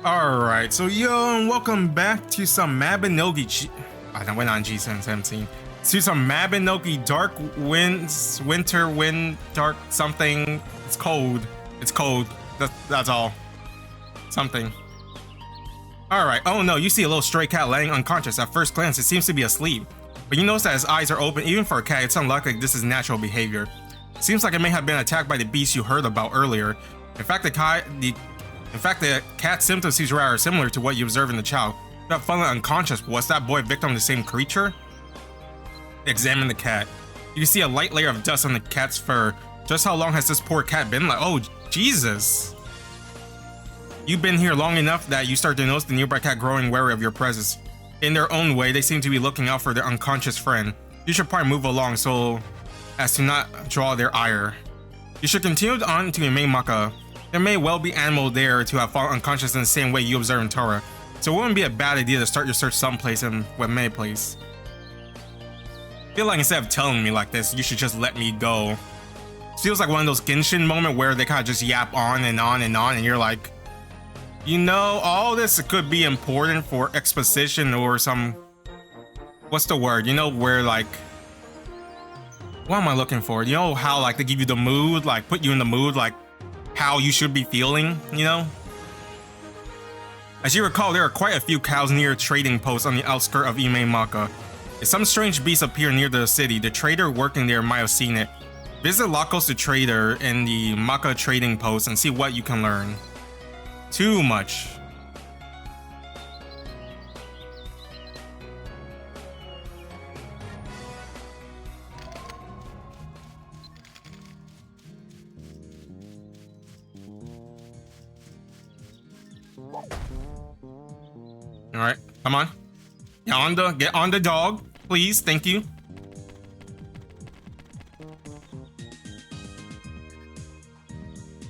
Alright, so yo, and welcome back to some Mabinogi I went on G717. To some Mabinogi Dark Winds, Winter Wind, Dark something. It's cold. It's cold. That's all. Something. Alright, oh no, you see a little stray cat laying unconscious. At first glance, it seems to be asleep. But you notice that his eyes are open. Even for a cat, it's unlikely this is natural behavior. Seems like it may have been attacked by the beast you heard about earlier. In fact, the cat's symptoms seems rather similar to what you observe in the child. That fallen unconscious, was that boy victim of the same creature? Examine the cat. You see a light layer of dust on the cat's fur. Just how long has this poor cat been like? Oh, Jesus. You've been here long enough that you start to notice the nearby cat growing wary of your presence. In their own way, they seem to be looking out for their unconscious friend. You should probably move along so as to not draw their ire. You should continue on to Imemaka. There may well be animal there to have fallen unconscious in the same way you observe in Torah, so it wouldn't be a bad idea to start your search someplace in Wemei place. I feel like instead of telling me like this, you should just let me go. It feels like one of those Genshin moments where they kind of just yap on and on and on, and you're like, you know, all this could be important for exposition or some, what's the word, you know, where like, what am I looking for? You know how like they give you the mood, like put you in the mood, like how you should be feeling, you know? As you recall, there are quite a few cows near trading posts on the outskirts of Imemaka. If some strange beast appeared near the city, the trader working there might have seen it. Visit Lakos the trader in the Maka trading post and see what you can learn. Too much. Alright, come on. Get on the dog, please, thank you.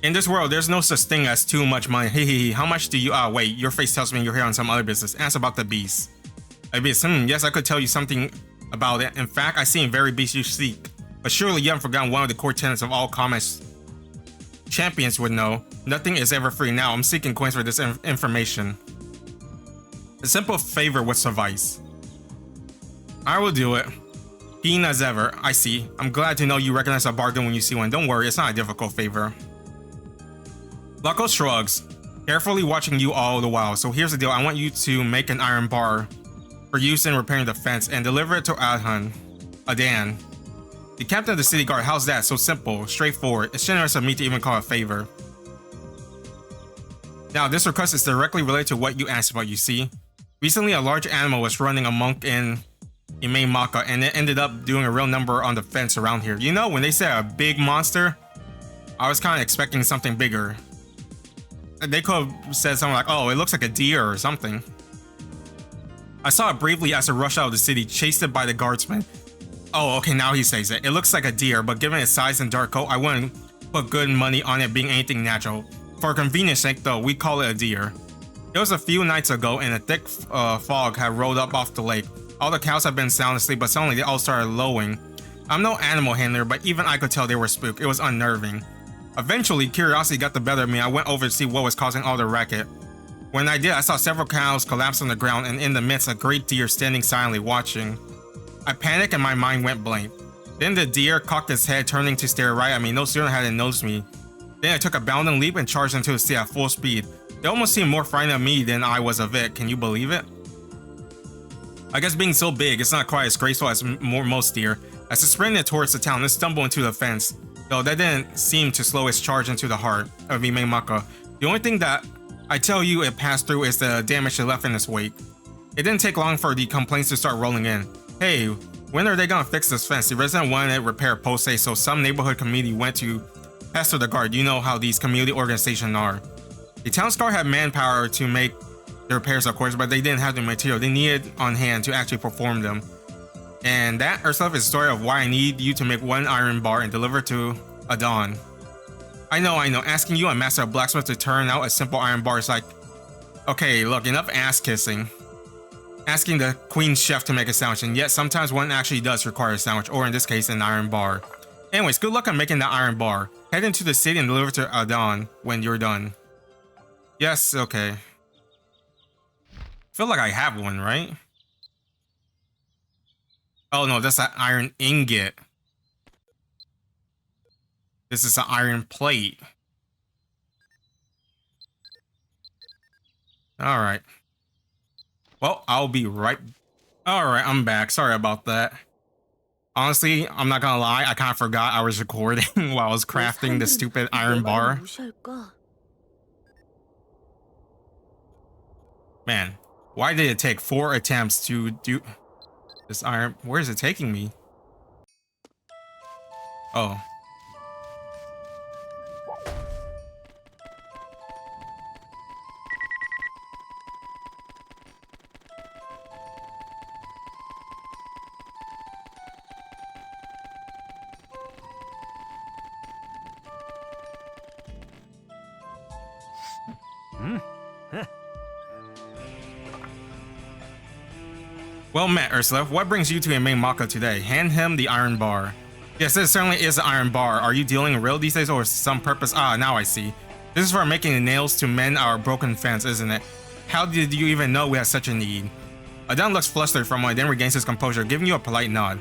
In this world, there's no such thing as too much money. Hey, how much do you, wait, your face tells me you're here on some other business. Ask about the beast. A beast, yes, I could tell you something about it. In fact, I see a very beast you seek. But surely you haven't forgotten one of the core tenets of all commerce champions would know. Nothing is ever free. Now, I'm seeking coins for this information. A simple favor would suffice. I will do it. Keen as ever, I see. I'm glad to know you recognize a bargain when you see one. Don't worry, it's not a difficult favor. Lako shrugs, carefully watching you all the while. So here's the deal, I want you to make an iron bar for use in repairing the fence and deliver it to Adan, the captain of the city guard. How's that? So simple, straightforward. It's generous of me to even call a favor. Now, this request is directly related to what you asked about, you see. Recently, a large animal was running amok in Imemaka, and it ended up doing a real number on the fence around here. You know, when they say a big monster, I was kind of expecting something bigger. They could have said something like, oh, it looks like a deer or something. I saw it briefly as it rushed out of the city, chased it by the guardsman. Oh, okay, now he says it. It looks like a deer, but given its size and dark coat, I wouldn't put good money on it being anything natural. For convenience sake, though, we call it a deer. It was a few nights ago, and a thick fog had rolled up off the lake. All the cows had been sound asleep, but suddenly they all started lowing. I'm no animal handler, but even I could tell they were spooked. It was unnerving. Eventually, curiosity got the better of me. I went over to see what was causing all the racket. When I did, I saw several cows collapse on the ground, and in the midst, a great deer standing silently watching. I panicked and my mind went blank. Then the deer cocked its head, turning to stare right at me. No sooner had it noticed me. Then I took a bounding leap and charged into the sea at full speed. It almost seemed more frightened of me than I was of it. Can you believe it? I guess being so big, it's not quite as graceful as most deer. As it sprinted towards the town, it stumbled into the fence. Though that didn't seem to slow its charge into the heart of Imemaka. The only thing that I tell you it passed through is the damage it left in its wake. It didn't take long for the complaints to start rolling in. Hey, when are they gonna fix this fence? The resident wanted it repaired post haste, so some neighborhood committee went to pester the guard. You know how these community organizations are. The town guard had manpower to make the repairs, of course, but they didn't have the material they needed on hand to actually perform them. And that herself is the story of why I need you to make one iron bar and deliver to Adan. I know, asking you, a master of blacksmith, to turn out a simple iron bar is like, okay, look, enough ass kissing. Asking the queen chef to make a sandwich, and yet sometimes one actually does require a sandwich, or in this case, an iron bar. Anyways, good luck on making the iron bar. Head into the city and deliver to Adan when you're done. Yes, okay. feel like I have one, right? Oh no, that's an iron ingot. This is an iron plate. Alright. Well, I'll be right... Alright, I'm back. Sorry about that. Honestly, I'm not gonna lie, I kind of forgot I was recording while I was crafting the stupid iron bar. Man, why did it take 4 attempts to do this iron? Where is it taking me? Oh. Well met, Ursula. What brings you to mmorpg today? Hand him the iron bar. Yes, this certainly is an iron bar. Are you dealing real these days or some purpose? Ah, now I see. This is for making the nails to mend our broken fence, isn't it? How did you even know we had such a need? Adan looks flustered for a moment, then regains his composure, giving you a polite nod.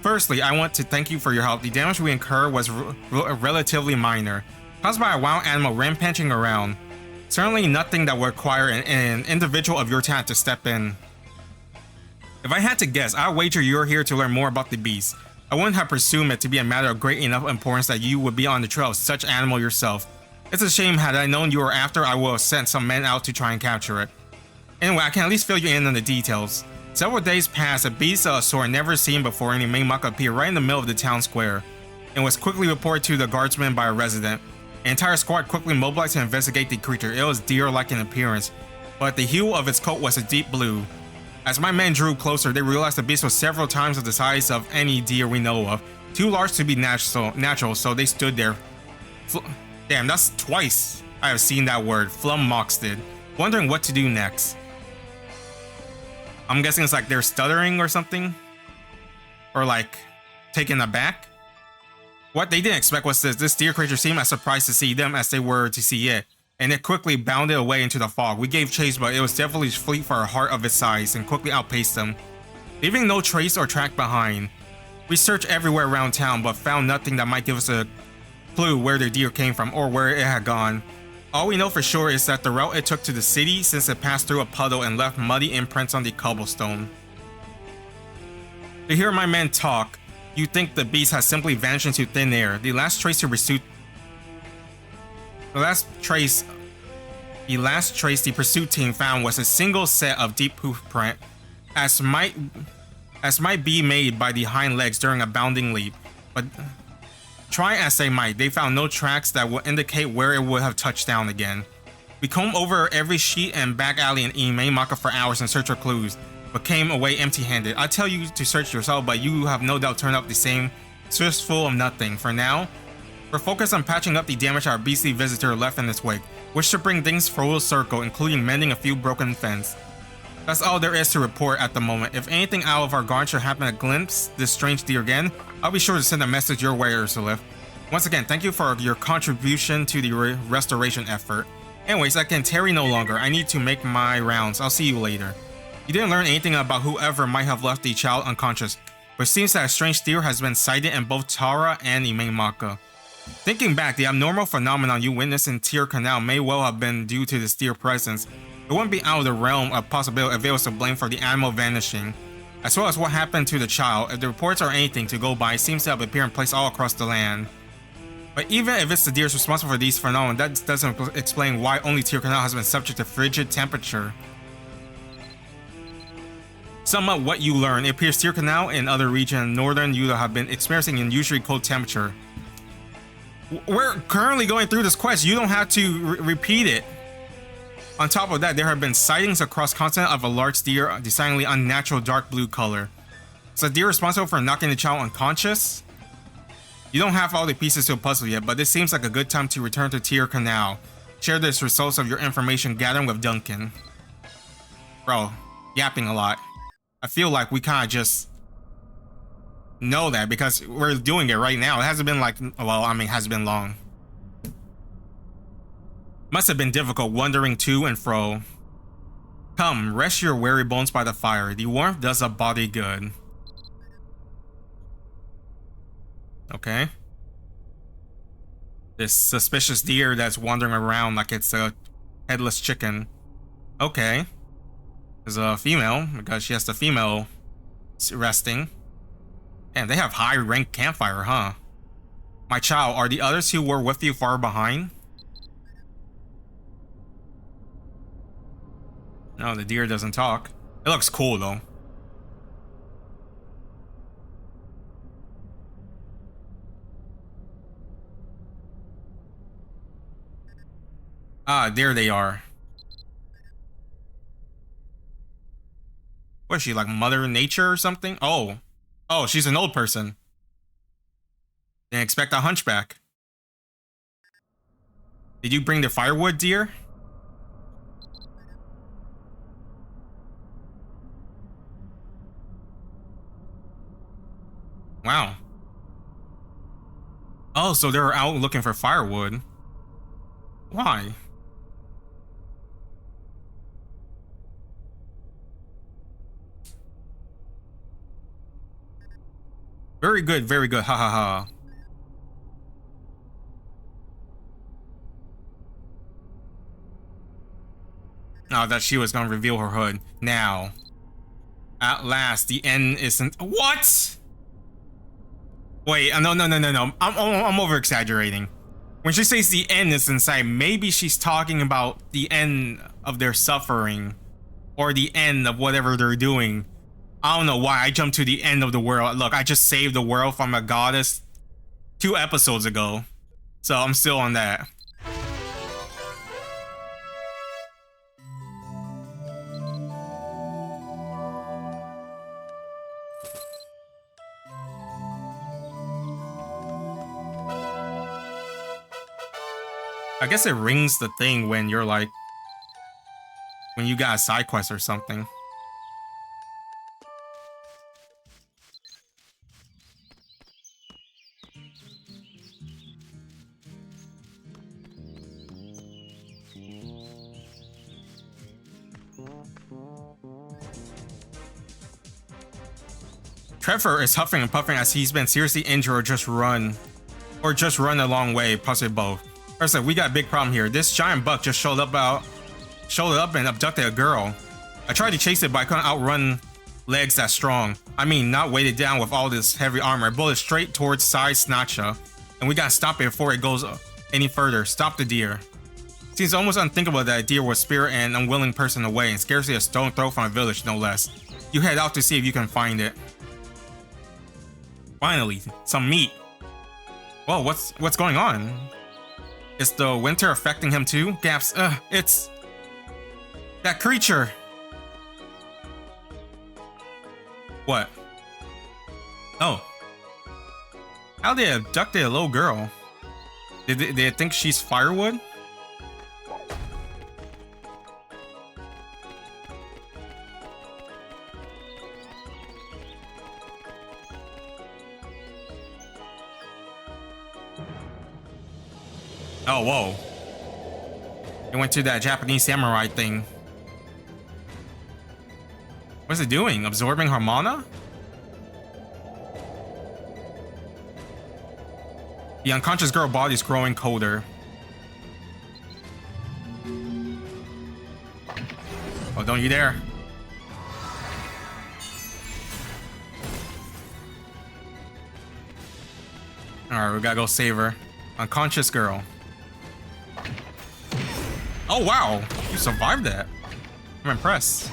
Firstly, I want to thank you for your help. The damage we incurred was relatively minor, caused by a wild animal rampaging around. Certainly nothing that would require an individual of your talent to step in. If I had to guess, I'd wager you're here to learn more about the beast. I wouldn't have presumed it to be a matter of great enough importance that you would be on the trail of such animal yourself. It's a shame, had I known you were after, I would have sent some men out to try and capture it. Anyway, I can at least fill you in on the details. Several days passed, a beast of a sort never seen before in mmorpg appeared right in the middle of the town square, and was quickly reported to the guardsman by a resident. An entire squad quickly mobilized to investigate the creature. It was deer-like in appearance, but the hue of its coat was a deep blue. As my men drew closer, they realized the beast was several times the size of any deer we know of, too large to be natural, so they stood there. Damn, that's twice I have seen that word, flummoxed, wondering what to do next. I'm guessing it's like they're stuttering or something? Or like, taken aback? What they didn't expect was this deer creature seemed as surprised to see them as they were to see it, and it quickly bounded away into the fog. We gave chase, but it was definitely fleet for a heart of its size and quickly outpaced them, leaving no trace or track behind. We searched everywhere around town, but found nothing that might give us a clue where the deer came from or where it had gone. All we know for sure is that the route it took to the city, since it passed through a puddle and left muddy imprints on the cobblestone. To hear my men talk, you'd think the beast has simply vanished into thin air. The last trace the pursuit team found was a single set of deep hoof print, as might be made by the hind legs during a bounding leap. But try as they might, they found no tracks that would indicate where it would have touched down again. We combed over every street and back alley in mmorpg for hours in search of clues, but came away empty-handed. I tell you to search yourself, but you have no doubt turned up the same, fistful of nothing. For now, we're focused on patching up the damage our beastly visitor left in its wake, which should bring things full circle, including mending a few broken fence. That's all there is to report at the moment. If anything out of our guard should happen to glimpse this strange deer again, I'll be sure to send a message your way, Ursula. Once again, thank you for your contribution to the restoration effort. Anyways, I can tarry no longer. I need to make my rounds. I'll see you later. You didn't learn anything about whoever might have left the child unconscious, but it seems that a strange deer has been sighted in both Tara and mmorpg. Thinking back, the abnormal phenomenon you witnessed in Tyr Canal may well have been due to this deer presence. It wouldn't be out of the realm of possibility if it was to blame for the animal vanishing, as well as what happened to the child. If the reports are anything to go by, it seems to have appeared in place all across the land. But even if it's the deers responsible for these phenomena, that doesn't explain why only Tyr Canal has been subject to frigid temperature. Sum up what you learn. It appears Tyr Canal and other regions in northern Utah have been experiencing an unusually cold temperature. We're currently going through this quest. You don't have to repeat it. On top of that, there have been sightings across continent of a large deer, decidedly unnatural dark blue color. Is the deer responsible for knocking the child unconscious? You don't have all the pieces to a puzzle yet, but this seems like a good time to return to Tyr Canal. Share the results of your information gathering with Duncan. Bro, yapping a lot. I feel like we kind of just know that because we're doing it right now. It hasn't been like, well, I mean, it hasn't been long. Must have been difficult wandering to and fro. Come, rest your weary bones by the fire. The warmth does a body good. Okay. This suspicious deer that's wandering around like it's a headless chicken. Okay. There's a female, because she has the female resting. Damn, they have high rank campfire, huh? My child, are the others who were with you far behind? No, the deer doesn't talk. It looks cool though. Ah, there they are. What is she, like Mother Nature or something? Oh. Oh, she's an old person. Didn't expect a hunchback. Did you bring the firewood, dear? Wow. Oh, so they were out looking for firewood. Why? Very good, very good. Ha ha ha. Oh, that she was gonna reveal her hood. Now. At last, the end isn't. What? Wait, no. I'm over exaggerating. When she says the end is inside, maybe she's talking about the end of their suffering or the end of whatever they're doing. I don't know why I jumped to the end of the world. Look, I just saved the world from a goddess 2 episodes ago. So I'm still on that. I guess it rings the thing when you're like, when you got a side quest or something. Trevor is huffing and puffing as he's been seriously injured or just run a long way, possibly both. First, we got a big problem here. This giant buck just showed up and abducted a girl. I tried to chase it, but I couldn't outrun legs that strong. I mean, not weighted down with all this heavy armor. I bullet straight towards side snatcher, and we gotta stop it before it goes any further. Stop the deer. Seems almost unthinkable that a deer would spirit an unwilling person away, and scarcely a stone throw from a village, no less. You head out to see if you can find it. Finally, some meat. Whoa, what's going on? Is the winter affecting him too? Gaps. It's that creature. What? Oh. How they abducted a little girl? Did they think she's firewood? Oh, whoa. It went to that Japanese samurai thing. What's it doing? Absorbing her mana? The unconscious girl body is growing colder. Oh, don't you dare. Alright, we gotta go save her. Unconscious girl. Oh wow, you survived that. I'm impressed.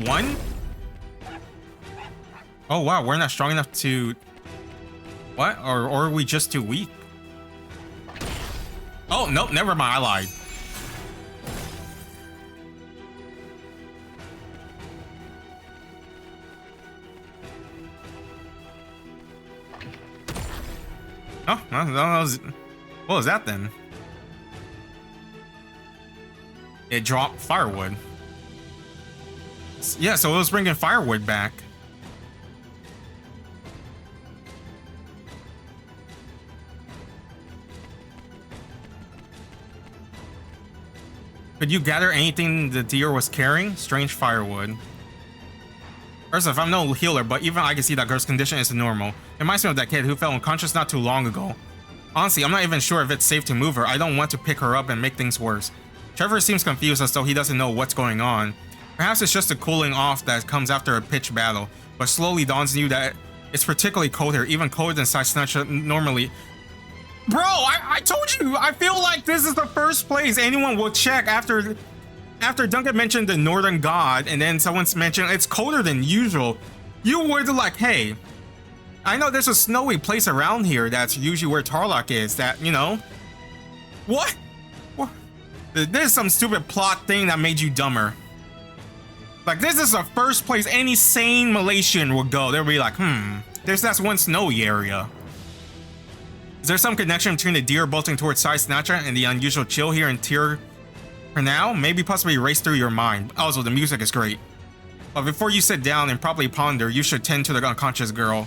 One? Oh wow, we're not strong enough to... What? Or are we just too weak? Oh, nope, never mind, I lied. Oh, no, what was that then? It dropped firewood. Yeah, so it was bringing firewood back. Could you gather anything the deer was carrying? Strange firewood. First off, I'm no healer, but even I can see that girl's condition isn't normal. It reminds me of that kid who fell unconscious not too long ago. Honestly, I'm not even sure if it's safe to move her. I don't want to pick her up and make things worse. Trevor seems confused as though he doesn't know what's going on. Perhaps it's just a cooling off that comes after a pitched battle, but slowly dawns on you that it's particularly cold here, even colder than Side Snatcher normally. Bro, I told you, I feel like this is the first place anyone will check after Duncan mentioned the Northern God, and then someone's mentioned it's colder than usual. You would like, hey, I know there's a snowy place around here that's usually where Tarlock is, that, you know. What? This is some stupid plot thing that made you dumber. Like, this is the first place any sane Malaysian would go. They'll be like, there's that one snowy area. Is there some connection between the deer bolting towards Side Snatcher and the unusual chill here in Tier for now? Maybe possibly race through your mind. Also, the music is great. But before you sit down and properly ponder, you should tend to the unconscious girl.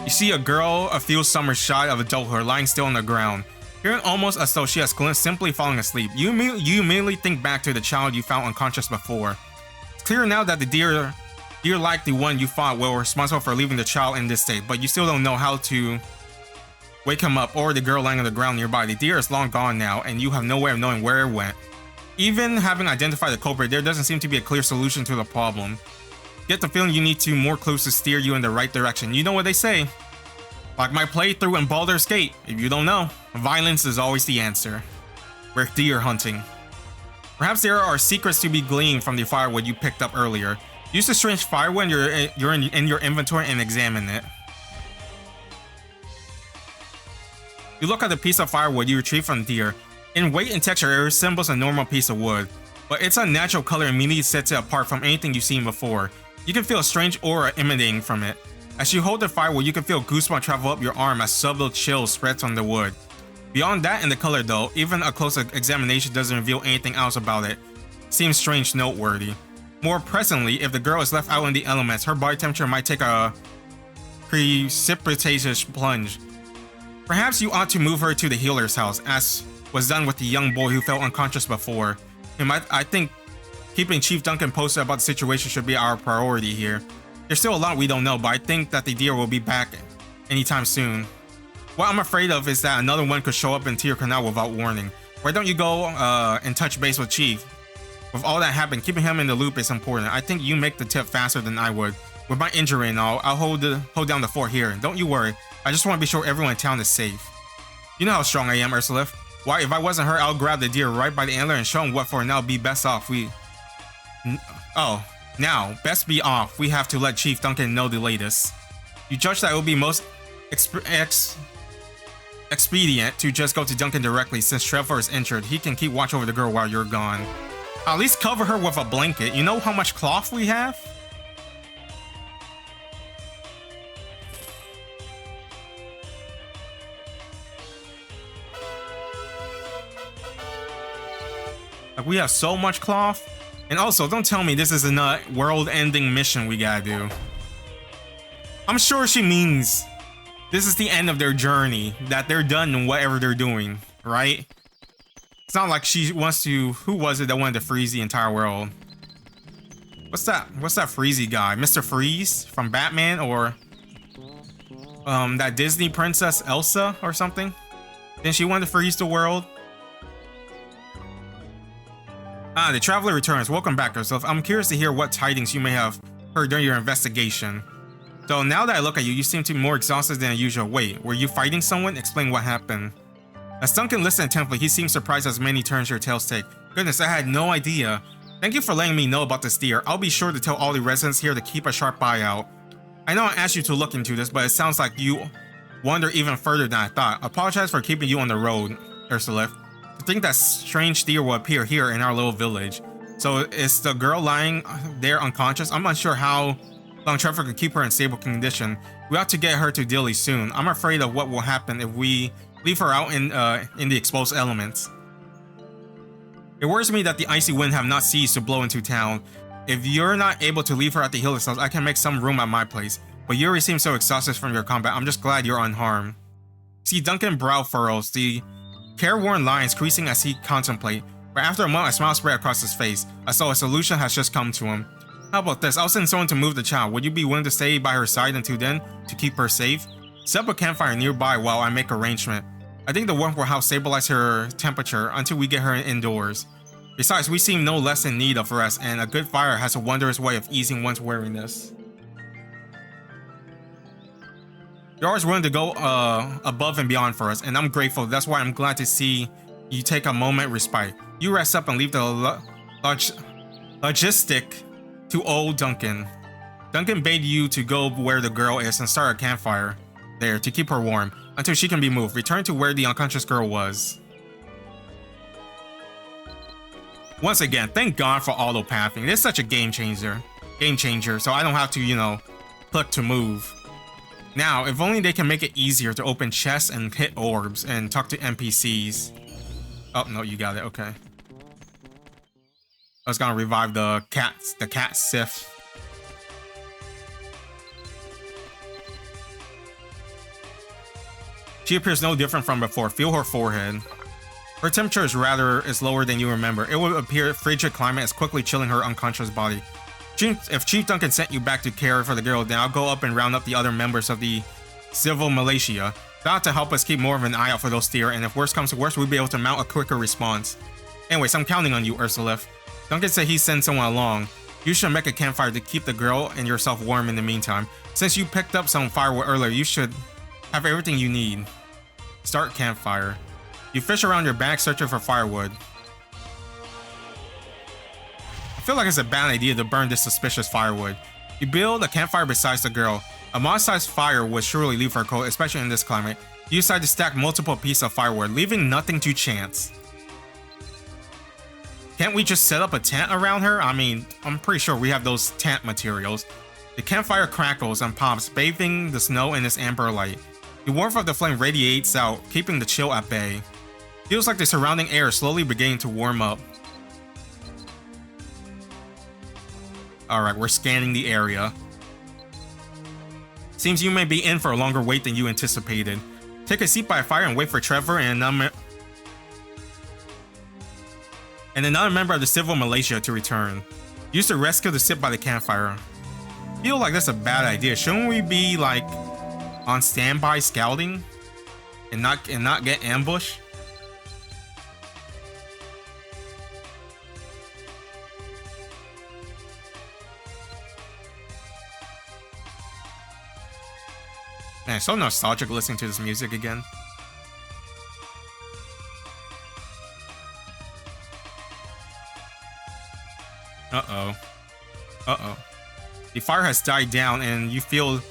You see a girl a few summers shy of adulthood lying still on the ground, appearing almost as though she has simply falling asleep. You immediately think back to the child you found unconscious before. It's clear now that the deer like the one you fought were responsible for leaving the child in this state, but you still don't know how to wake him up or the girl lying on the ground nearby. The deer is long gone now, and you have no way of knowing where it went. Even having identified the culprit, there doesn't seem to be a clear solution to the problem. Get the feeling you need more clues to steer you in the right direction. You know what they say. Like my playthrough in Baldur's Gate, if you don't know, violence is always the answer. We're deer hunting. Perhaps there are secrets to be gleaned from the firewood you picked up earlier. Use the strange firewood you're in your inventory and examine it. You look at the piece of firewood you retrieved from the deer. In weight and texture, it resembles a normal piece of wood, but its unnatural color immediately sets it apart from anything you've seen before. You can feel a strange aura emanating from it. As you hold the firewood, you can feel goosebumps travel up your arm as subtle chill spreads on the wood. Beyond that and the color though, even a close examination doesn't reveal anything else about it. Seems strange noteworthy. More presently, if the girl is left out in the elements, her body temperature might take a precipitous plunge. Perhaps you ought to move her to the healer's house, as was done with the young boy who fell unconscious before. I think keeping Chief Duncan posted about the situation should be our priority here. There's still a lot we don't know, but I think that the deer will be back anytime soon. What I'm afraid of is that another one could show up in Tier Canal without warning. Why don't you go and touch base with Chief? With all that happened, keeping him in the loop is important. I think you make the tip faster than I would. With my injury and all, I'll hold down the fort here. Don't you worry. I just want to be sure everyone in town is safe. You know how strong I am, Ursula. Why, if I wasn't her, I'll grab the deer right by the antler and show him what for. Now be best off. Now, best be off. We have to let Chief Duncan know the latest. You judge that it would be most expedient to just go to Duncan directly since Trevor is injured. He can keep watch over the girl while you're gone. At least cover her with a blanket. You know how much cloth we have? Like, we have so much cloth. And also, don't tell me this is a world-ending mission we gotta do. I'm sure she means this is the end of their journey, that they're done in whatever they're doing, right? It's not like she wants to... Who was it that wanted to freeze the entire world? What's that Freezy guy? Mr. Freeze from Batman, or that Disney princess Elsa or something? Didn't she want to freeze the world? The traveler returns. Welcome back, yourself. I'm curious to hear what tidings you may have heard during your investigation. So now that I look at you, you seem to be more exhausted than usual. Wait, were you fighting someone? Explain what happened. As Duncan listened intently, he seemed surprised as many turns your tales take. Goodness, I had no idea. Thank you for letting me know about this deer. I'll be sure to tell all the residents here to keep a sharp eye out. I know I asked you to look into this, but it sounds like you wander even further than I thought. Apologize for keeping you on the road, Ursula. To think that strange deer will appear here in our little village. So is the girl lying there unconscious? I'm unsure how long Trevor can keep her in stable condition. We ought to get her to Dilly soon. I'm afraid of what will happen if we leave her out in the exposed elements. It worries me that the icy wind have not ceased to blow into town. If you're not able to leave her at the healer's house, I can make some room at my place. But you already seem so exhausted from your combat. I'm just glad you're unharmed. See Duncan brow furrows, the careworn lines creasing as he contemplates. But after a moment, a smile spread across his face, as though a solution has just come to him. How about this? I'll send someone to move the child. Would you be willing to stay by her side until then, to keep her safe? Set up a campfire nearby while I make arrangement. I think the warmth will help stabilize her temperature until we get her indoors. Besides, we seem no less in need of rest, and a good fire has a wondrous way of easing one's weariness. You're always willing to go above and beyond for us, and I'm grateful. That's why I'm glad to see you take a moment respite. You rest up and leave the logistic to old Duncan. Duncan bade you to go where the girl is and start a campfire there to keep her warm until she can be moved. Return to where the unconscious girl was. Once again, thank God for auto pathing. It's such a game changer, so I don't have to, you know, click to move. Now, if only they can make it easier to open chests and hit orbs and talk to NPCs. Oh, no, you got it. Okay. I was gonna revive the cat Sif. She appears no different from before. Feel her forehead. Her temperature is lower than you remember. It would appear frigid climate is quickly chilling her unconscious body. If Chief Duncan sent you back to care for the girl, then I'll go up and round up the other members of the civil militia. That to help us keep more of an eye out for those deer, and if worse comes to worse, we'll be able to mount a quicker response. Anyways, I'm counting on you, Ursulith. Duncan said he'd send someone along. You should make a campfire to keep the girl and yourself warm in the meantime. Since you picked up some firewood earlier, you should have everything you need. Start campfire. You fish around your bag searching for firewood. I feel like it's a bad idea to burn this suspicious firewood. You build a campfire beside the girl. A mod-sized fire would surely leave her cold, especially in this climate. You decide to stack multiple pieces of firewood, leaving nothing to chance. Can't we just set up a tent around her? I mean, I'm pretty sure we have those tent materials. The campfire crackles and pops, bathing the snow in its amber light. The warmth of the flame radiates out, keeping the chill at bay. Feels like the surrounding air is slowly beginning to warm up. Alright, we're scanning the area. Seems you may be in for a longer wait than you anticipated. Take a seat by a fire and wait for Trevor and another member of the civil militia to return. Use the rescue to sit by the campfire. Feel like that's a bad idea. Shouldn't we be like on standby scouting and not get ambushed? Man, it's so nostalgic listening to this music again. Uh-oh. Uh-oh. The fire has died down and you feel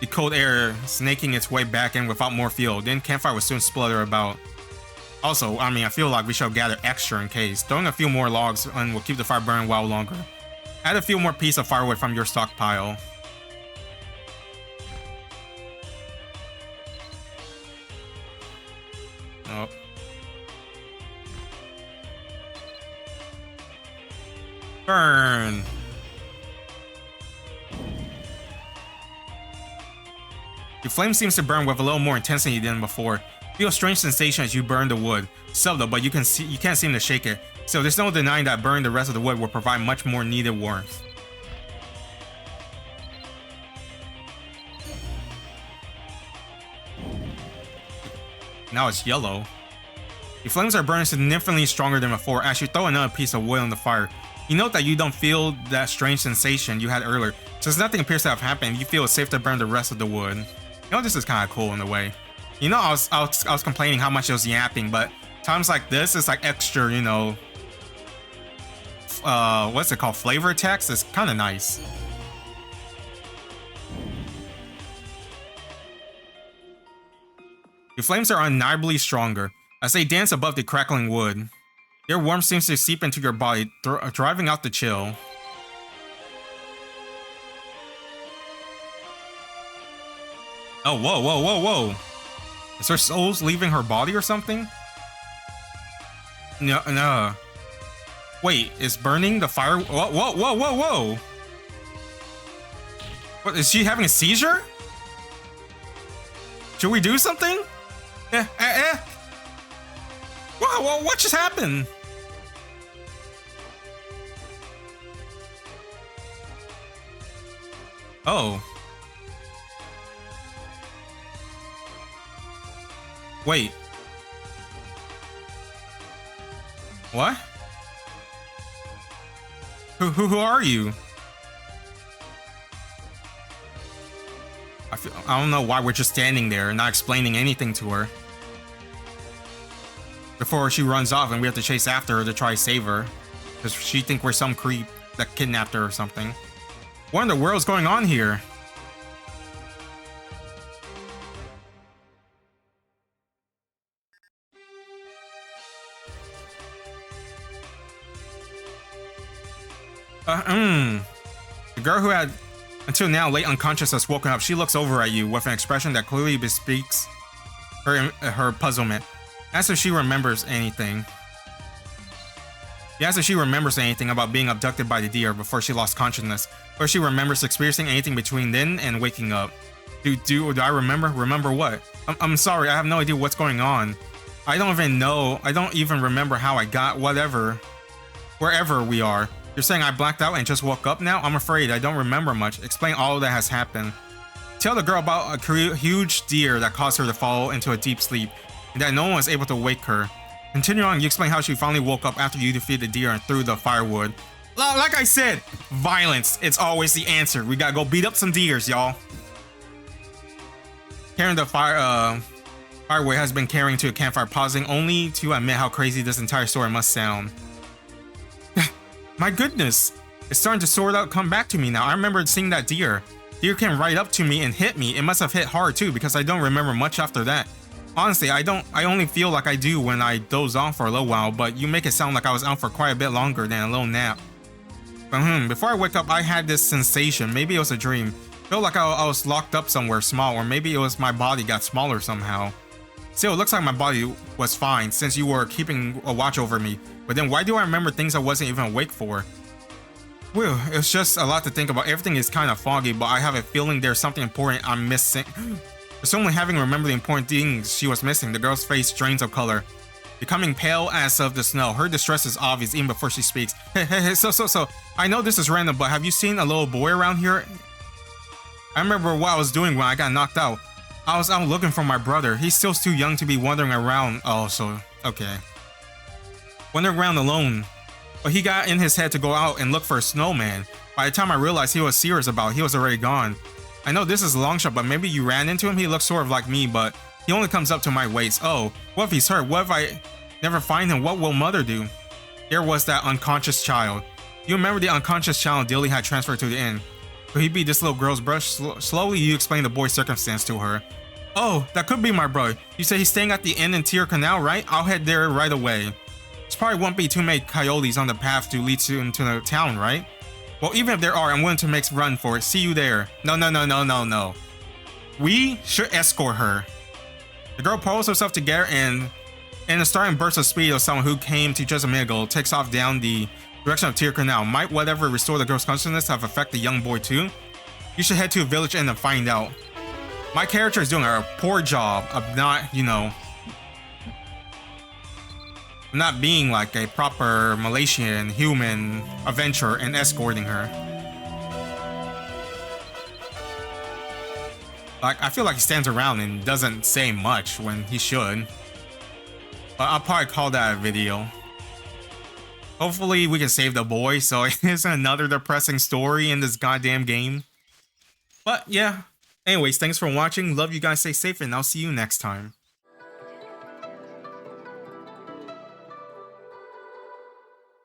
the cold air snaking its way back in without more fuel. Then campfire will soon splutter about. Also, I mean, I feel like we should gather extra in case. Throwing a few more logs and will keep the fire burning a while longer. Add a few more pieces of firewood from your stockpile. Oh. Burn. The flame seems to burn with a little more intensity than before. Feel a strange sensation as you burn the wood. Subtle, but you can't seem to shake it. So there's no denying that burning the rest of the wood will provide much more needed warmth. Now it's yellow. The flames are burning significantly stronger than before as you throw another piece of wood on the fire. You note that you don't feel that strange sensation you had earlier. Since nothing appears to have happened, you feel it's safe to burn the rest of the wood. You know, this is kind of cool in a way. You know, I was complaining how much it was yapping, but times like this, it's like extra, you know, what's it called? Flavor text? It's kind of nice. The flames are undeniably stronger as they dance above the crackling wood. Their warmth seems to seep into your body, driving out the chill. Oh, whoa, whoa, whoa, whoa. Is her souls leaving her body or something? No, no. Wait, is burning the fire? Whoa, whoa, whoa, whoa, whoa. What, is she having a seizure? Should we do something? Wow, what just happened? Oh. Wait. What? Who are you? I don't know why we're just standing there and not explaining anything to her. Before she runs off and we have to chase after her to try to save her. Because she think we're some creep that kidnapped her or something. What in the world's going on here? The girl who had until now lay unconscious has woken up. She looks over at you with an expression that clearly bespeaks her puzzlement. Asks if she remembers anything. He asks if she remembers anything about being abducted by the deer before she lost consciousness, or if she remembers experiencing anything between then and waking up. Do I remember? Remember what? I'm sorry, I have no idea what's going on. I don't even know. I don't even remember how I got wherever we are. You're saying I blacked out and just woke up now? I'm afraid I don't remember much. Explain all that has happened. Tell the girl about a huge deer that caused her to fall into a deep sleep, and that no one was able to wake her. Continue on, you explain how she finally woke up after you defeated the deer and threw the firewood. Like I said, violence, it's always the answer. We gotta go beat up some deers, y'all. Carrying the firewood has been carrying to a campfire, pausing only to admit how crazy this entire story must sound. My goodness, it's starting to sort out come back to me now. I remember seeing that deer. Deer came right up to me and hit me. It must have hit hard too, because I don't remember much after that. Honestly, I only feel like I do when I doze off for a little while, but you make it sound like I was out for quite a bit longer than a little nap. But before I wake up, I had this sensation. Maybe it was a dream. Felt like I was locked up somewhere small, or maybe it was my body got smaller somehow. Still, it looks like my body was fine since you were keeping a watch over me. But then why do I remember things I wasn't even awake for? Well, it's just a lot to think about. Everything is kind of foggy, but I have a feeling there's something important I'm missing. Assuming having remembered the important things she was missing, the girl's face drains of color, becoming pale as of the snow. Her distress is obvious even before she speaks. Hey, so, I know this is random, but have you seen a little boy around here? I remember what I was doing when I got knocked out. I was out looking for my brother. He's still too young to be wandering around. Oh, so, okay. Wandering around alone. But he got in his head to go out and look for a snowman. By the time I realized he was serious about it, he was already gone. I know this is a long shot, but maybe you ran into him? He looks sort of like me, but he only comes up to my waist. Oh, what if he's hurt? What if I never find him? What will mother do? There was that unconscious child. You remember the unconscious child Dilly had transferred to the inn? Could he be this little girl's brush? Slowly you explain the boy's circumstance to her. Oh, that could be my brother. You say he's staying at the inn in Tier Canal, right? I'll head there right away. There probably won't be too many coyotes on the path to lead you into the town, right? Well, even if there are, I'm willing to make a run for it. See you there. No. We should escort her. The girl pulls herself together and, in a starting burst of speed of someone who came to just a minute ago, takes off down the direction of Tier Canal. Might whatever restore the girl's consciousness have affected the young boy too? You should head to a village inn and find out. My character is doing a poor job of not, not being like a proper Malaysian human adventurer and escorting her. Like, I feel like he stands around and doesn't say much when he should. But I'll probably call that a video. Hopefully we can save the boy, so it isn't another depressing story in this goddamn game. But yeah. Anyways, thanks for watching. Love you guys, stay safe, and I'll see you next time.